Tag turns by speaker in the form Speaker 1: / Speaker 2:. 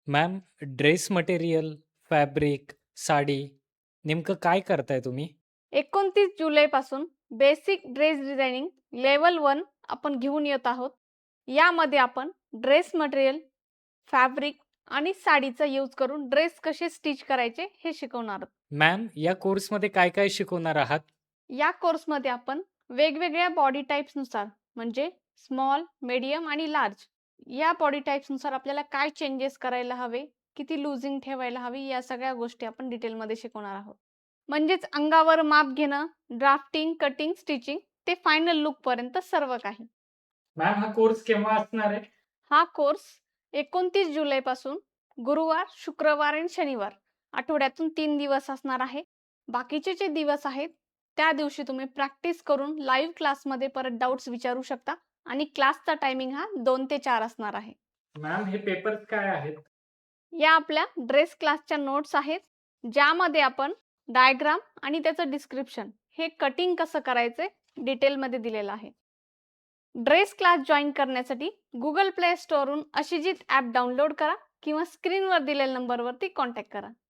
Speaker 1: Ma'am, dress material, fabric, sari नेमकं काय करताय तुम्ही?
Speaker 2: 29 जुलैपासून बेसिक ड्रेस डिझायनिंग लेव्हल 1 आपण घेऊन येत आहोत. यामध्ये आपण ड्रेस मटेरियल, फॅब्रिक आणि साडीचा यूज करून ड्रेस कसे स्टिच करायचे हे शिकवणार आहोत.
Speaker 1: मॅम, या कोर्समध्ये काय-काय शिकवणार आहात?
Speaker 2: या कोर्समध्ये आपण वेगवेगळ्या बॉडी टाइप्सनुसार म्हणजे स्मॉल, मीडियम आणि लार्ज या बॉडी टाइप्सनुसार आपल्याला काय चेंजेस करायला हवे, किती लूजिंग ठेवायला हवी, या सगळ्या गोष्टी आपण डिटेलमध्ये शिकवणार आहोत. म्हणजेच अंगावर माप घेणं, ड्राफ्टिंग, कटिंग, स्टिचिंग ते फायनल लूकपर्यंत सर्व काही.
Speaker 1: मॅम, हा कोर्स केव्हा असणार आहे?
Speaker 2: हा कोर्स 29 जुलैपासून गुरुवार, शुक्रवार आणि शनिवार आठवड्यातून 3 दिवस असणार आहे. बाकीचे जे दिवस आहेत, त्या दिवशी तुम्ही प्रॅक्टिस करून लाईव्ह क्लासमध्ये परत डाउट्स विचारू शकता आणि क्लासचा टायमिंग हा 2 ते 4 असणार आहे.
Speaker 1: मॅम, हे पेपर्स काय आहेत?
Speaker 2: या आपल्या ड्रेस क्लासच्या नोट्स आहेत, ज्यामध्ये आपण डायग्राम आणि त्याचं डिस्क्रिप्शन हे कटिंग कसं करायचे डिटेलमध्ये दिलेलं आहे. ड्रेस क्लास जॉइन करण्यासाठी Google Play स्टोअरवरून अशिजित ॲप डाउनलोड करा किंवा स्क्रीनवर दिलेल्या नंबरवरती कॉन्टॅक्ट करा.